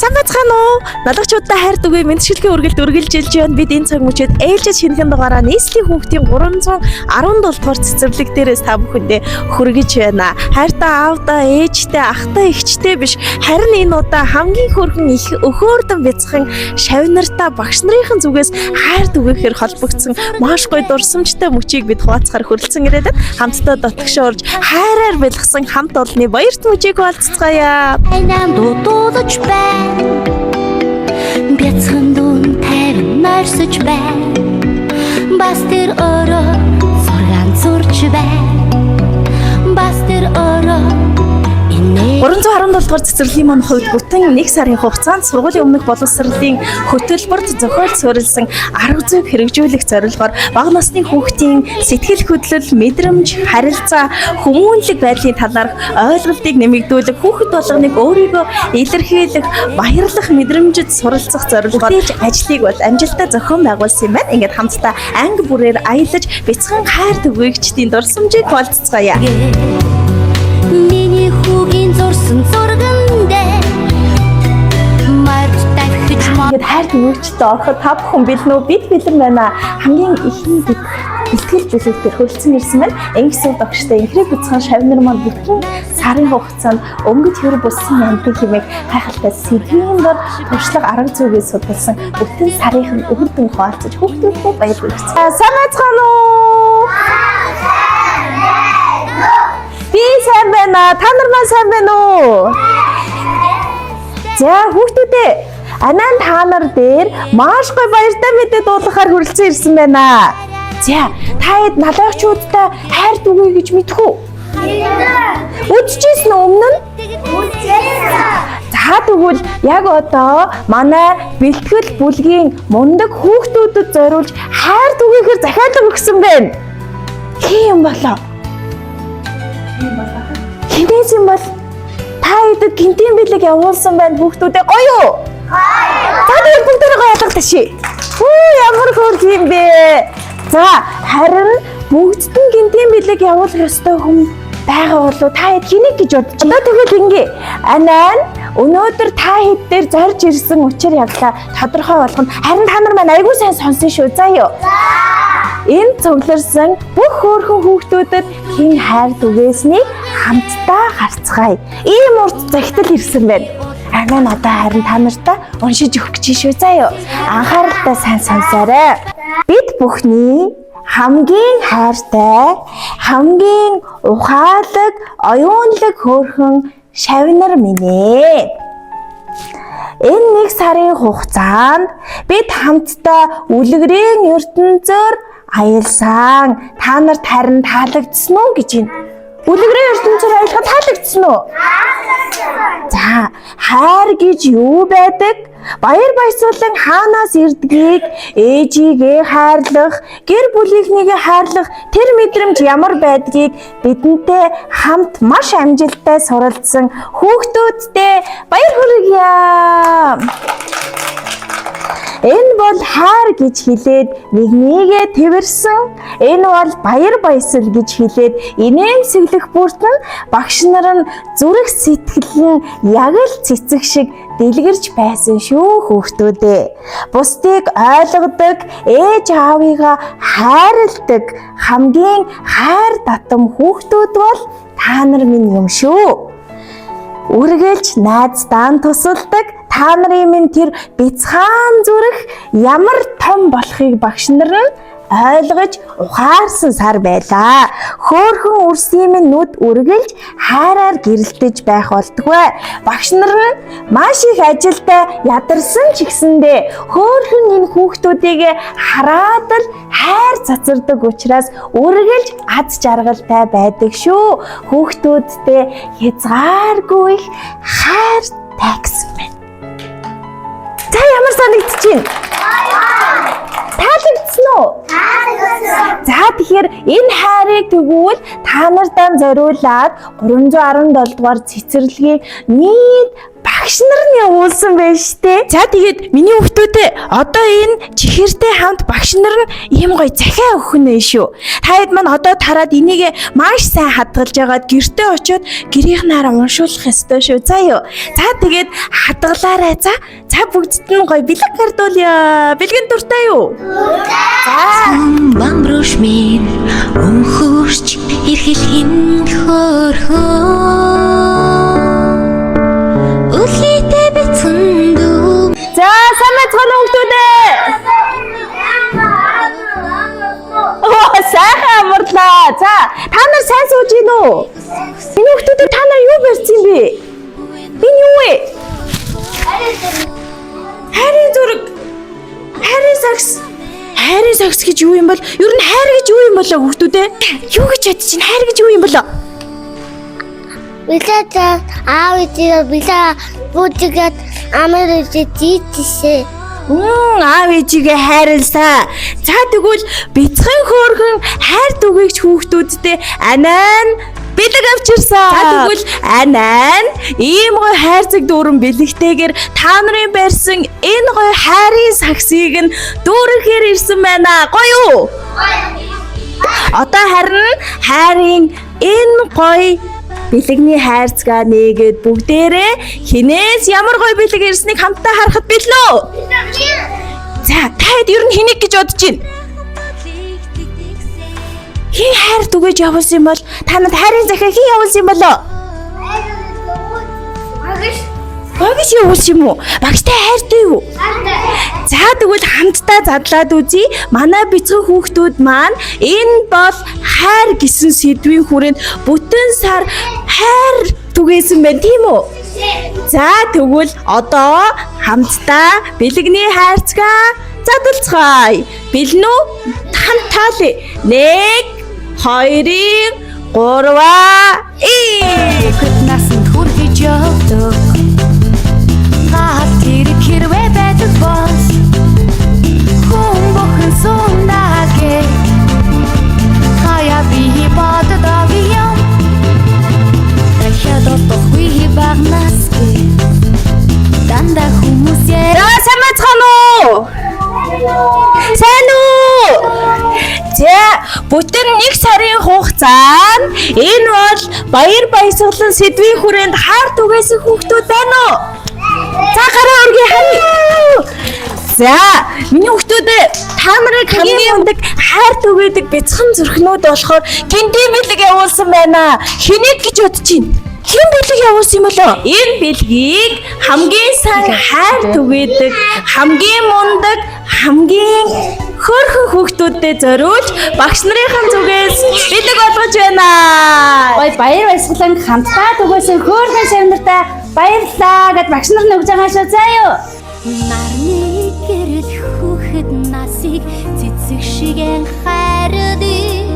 Сайн байцгаана уу? Налагчуудаа хайр дугуй мэдчилгээ үргэлжилж байна. Бид энэ цаг мөчид ээлжид шинэхэн дугаараа нийслэлийн хүүхдийн 317 дугаар цэцэрлэг дээрээс та бүхэндээ хүргэж байна. Хайртай аавдаа, ээжтэй, ахтай, эгчтэй биш. Харин энэ удаа хамгийн хөөрхөн их өхөөрдөн бяцхан шавнартаа багш нарын зүгээс хайр дугуйхээр холбогдсон маш гоё дурсамжтай мөчийг бид хуваалцахаар хүрэлцэн ирээд байна. Хамтдаа дотгошоорж хайраар бэлгсэн хамт олонны баярт мөчийг хуваалцгаая. Айнам дуудуулж байна. Бяцхан дүн тайван нойрсож байна. Бас тэр өөрөө сургаан зурж байна. Бас тэр өөрөө 317 дугаар цэцэрлэгийн маань хувьд бүтэн 1 сарын хугацаанд сургуулийн өмнөх боловсролын хөтөлбөрт зохиол суурилсан арга зүйг хэрэгжүүлэх зорилгоор бага насны хүүхдийн сэтгэл хөдлөл, мэдрэмж, харилцаа, хүмүүнлэг байдлын талаарх ойлголтыг нэмэгдүүлэх, хүүхэд болгоныг өөрийгөө илэрхийлэх, баярлах мэдрэмжид суралцах зорилгоор ажлыг бол амжилттай зохион байгуулсан юм байна. Ингээд хамтдаа анги бүрээр аялаж бяцхан хайр түгээгчдийн дурсамжийг хуваалцгаая. Миний хүүгийн зурсан зурган дээр март тавьж Ингээд хайр түгээгчтэй ороход та бүхэн бэлэн үү? Бид бэлэн байна. Хамгийн ихний бэлтгэл зүйлээр хөрөлцөн ирсэн байна. Ангисын багштай инхрэг бяцхан шавнар маань бүтэн сарын хугацаанд өнгөт хөр болсон амтын хэмээх гайхалтай сэдвийн дор туршлага арга зүйгээ судалсан бүтэн сарынх нь өвөрдөн хуваалцаж хүүхдүүдэд баярлуулсан. Сайн байцгаана уу? Би сайн байна. Та нар маань сайн байна уу? За хүүхдүүдээ анаа та нар дээр маш гоё баяртай мэдээ дуулгахаар хүрэлцэн ирсэн байна. За та хэд налагчуудтай хайр түгэе гэж мэдэх үү? Үдчихсэн өмнө нь? За тэгвэл яг одоо манай бэлтгэл бүлгийн мундаг хүүхдүүдэд зориулж хайр түгээхээр захиалга өгсөн байна. Хин юм болоо? Хинээс юм бол та хэдэд гинтийн бэлэг явуулсан байна хүүхдүүдээ гоё юу? За тэгээд бүгдээрээ гоё ялгах таши. Ямар хөөрх юм бэ? За харин бүгдд нь гинтийн бэлэг явуулах ёстой хүн байгаа болов та хэд хэнийг гэж бодож байна? Тэгээд ингээ анаа өнөөдөр та хэд дээр зорж ирсэн учир явдлаа тодорхой болгоно. Харин та нар маань айгүй сайн сонсон шүү. За юу? Энэ цугларсан бүх хөөрхөн хүүхдүүдэд хэн хайр түгээснийг хамтдаа харцгаая. Ийм урт загтал ирсэн байна. Амин одоо харин та нартай уншиж өгөх гэж шүү. За юу? Анхааралтай сайн сонсоорой. Бид бүхний хамгийн хайртай, хамгийн ухаалаг, оюунлаг хөөрхөн шавнар минь ээ. Энэ 1 сарын хугацаанд бид хамтдаа үлгэрийн ертөнцөөр аялсан. Та нарт харин таалагдсан уу гэж байна. Үлгэрийн ертөнцөөр аялахад таалагдсан уу? За, хайр гэж юу байдаг? Баяр баясгалан хаанаас ирдгийг, ээжигээ хайрлах, гэр бүлийнхнийгээ хайрлах тэр мэдрэмж ямар байдгийг бидэнтэй хамт маш амжилттай суралцсан хүүхдүүдтэй баяр хүргье. Энэ бол хайр гэж хэлээд нэгнийгээ тэрсэн. Энэ бол баяр баясгал гэж хэлээд инээмсэглэх бүртэн багш нар нь зүрх сэтгэл нь яг л цэцэг шиг дэлгэрч байсан шүү хүүхдүүдээ. Бусдыг ойлгодог, ээж аавыгаа хайрладаг хамгийн хайр татам хүүхдүүд бол та нар минь юм шүү. Үргэлж найздаа тусалдаг та нарын минь тэр бяцхан зүрх ямар том болохыг багш нар нь ойлгож ухаарсан сар байлаа. Хөөрхөн үрсийн минь нүд үргэлж хайраар гэрэлтэж байх болтугай. Багш нар нь маш их ажилдаа ядарсан ч гэсэндээ хөөрхөн энэ хүүхдүүдийг хараад л хайр цацардаг учраас үргэлж аз жаргалтай байдаг шүү. Хүүхдүүдтэй хязгааргүй их хайр тагсан байна. За ямар санагдчихэв? Таалагдсан уу? За тэгэхээр энэ хайрыг тэгвэл та нартай зориулаад 317 дугаар цэцэрлэгийн нийт багш багш нар нь явуулсан байж тээ. За тэгээд миний хүүхдүүдээ одоо энэ чихэртэй хамт багш нар нь ийм гоё захиа өгөх нэ шүү. Та хэд маань одоо тараад энийг маш сайн хадгалж агаад гэртээ очиод гэрийнхнаараа уншуулах ёстой шүү. За юу. За тэгээд хадгалаарай. За бүгдд нь гоё бэлэг гардуулъя. Бэлгэн дуртай юу? За. Бамбруш минь өнхөрч ирхэлхэн хөрхөө Үлхийтэй бицэн дүү. За сайн мэцхан хүүхдүүдээ. Сайхан амарлаа. За та нар сайн сууж гин үү? Энэ хүүхдүүдээ та нар юу барьсан бэ? Энэ юу вэ? Хайрын зураг. Хайрын сакс. Хайрын сакс гэж юу юм бол? Ер нь хайр гэж юу юм болоо хүүхдүүдээ? Юу гэж бодож чинь хайр гэж юу юм болоо? Билээ аав ээжээ билээ бүжигэд амар ээжээ аав ээжигээ хайрлаа. За тэгвэл бяцхан хөөргөн хайр түгээгч хүүхдүүдтэй анаа бэлэг авчирсан. За тэгвэл анаа ийм гоё хайрцаг дүүрэн бэлэгтэйгээр та нарын барьсан энэ гоё хайрын саксыг нь дүүрэхээр ирсэн байна. Гоё юу? Одоо харин хайрын энэ гоё бэлэгний хайрцгаа нээгээд бүгдээрээ хинээс ямар гоё бэлэг ирснийг хамтдаа харахад билүү? За таад ер нь хэнийг гэж бодож байна? Хин хайр түгэж явуулсан юм бол та надад хайрын захиа хин явуулсан юм болоо? Багш явуулсан юм уу? Багштай хайртай юу? За тэгвэл хамтдаа задлаад үзье. Манай бяцхан хүүхдүүд маань энэ бол хайр гэсэн сэдвийн хүрээнд бүтэн сар хайр түгээсэн байна тийм үү? За тэгвэл одоо хамтдаа бэлэгний хайрцгаа задлцгаая. Бэлэн үү? Хамтаалаа. 1 2 3 Хөт насанд хүргэж явдаг Гал хэрвээ байдаг бол Хүн бүхэн сундагэ Хаяа би боддог юм Дахиад олдохгүй багнаас Дандаа хүмүүсээ За сайн мэцхан уу? Сайн уу? За бүтэн 1 сарын хугацаанд энэ бол баяр баясгалан сэдвийн хүрээнд хайр түгээсэн хүүхдүүд байна уу? За гараа өргөе хань. За миний хүүхдүүдээ та нарыг хамгийн өндөг хайр түгээдэг бяцхан зүрхнүүд болохоор гинтийн бэлэг явуулсан байна. Хэнийг гэж бодож байна? Хэн бэлэг явуулсан юм болоо? Энэ бэлгийг хамгийн сайн хайр түгээдэг, хамгийн мундаг, хамгийн хөөрхөн хүүхдүүдэд зориулж багш нарын зүгээс бэлэг болгож байна. Гой баяр баясгалан хамтдаа түгээсэн хөөрхөн шавнартай баярлалаа гэд багш нар нөгж байгаа шүү заа юу. Нарны гэрэл хүүхэд насыг цэцэг шигэн хайрдаг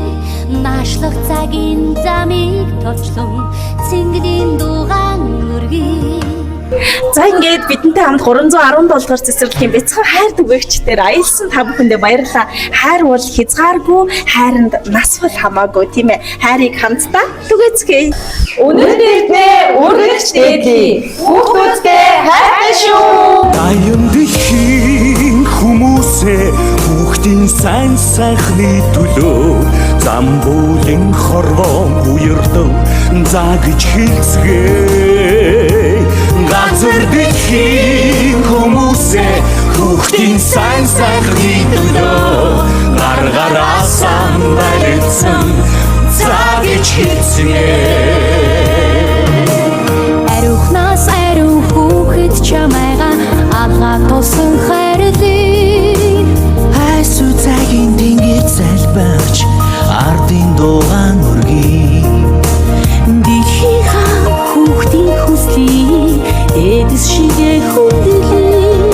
Наашлах цагийн замыг товчлон цэнглийн дугаан үргий За ингээд бидэнтэй хамт 317 дугаар цэцэрлэгийн бяцхан хайр түгээгчдээр аялсан та бүхэндээ баярлалаа. Хайр бол хязгааргүй, хайранд нас бол хамаагүй тийм ээ. Хайрыг хамтдаа түгээцгээе. Өнөөдөр үргэлж дээдээ. Хүүхдүүдтэй хайртай шүү. Аян дэлхийн хүмүүсээ хүүхдийн сайн сайхны төлөө замбуулын хорвоо буйрдав загж хэлцгээ. Газар дэлхийн хүмүүсээ хүүхдийн сайн сайхны төлөө гаргараасан барилсан загж хэлцгээ. Ариухнаас ариун хүүхэд чамайга алга тулсан хайрлыг Хайсу цагийн тэнгэр залбирч ардын дугаан үргий Дэлхийн хаан хүүхдийн хүслийг эдэс шигэ хүндлээ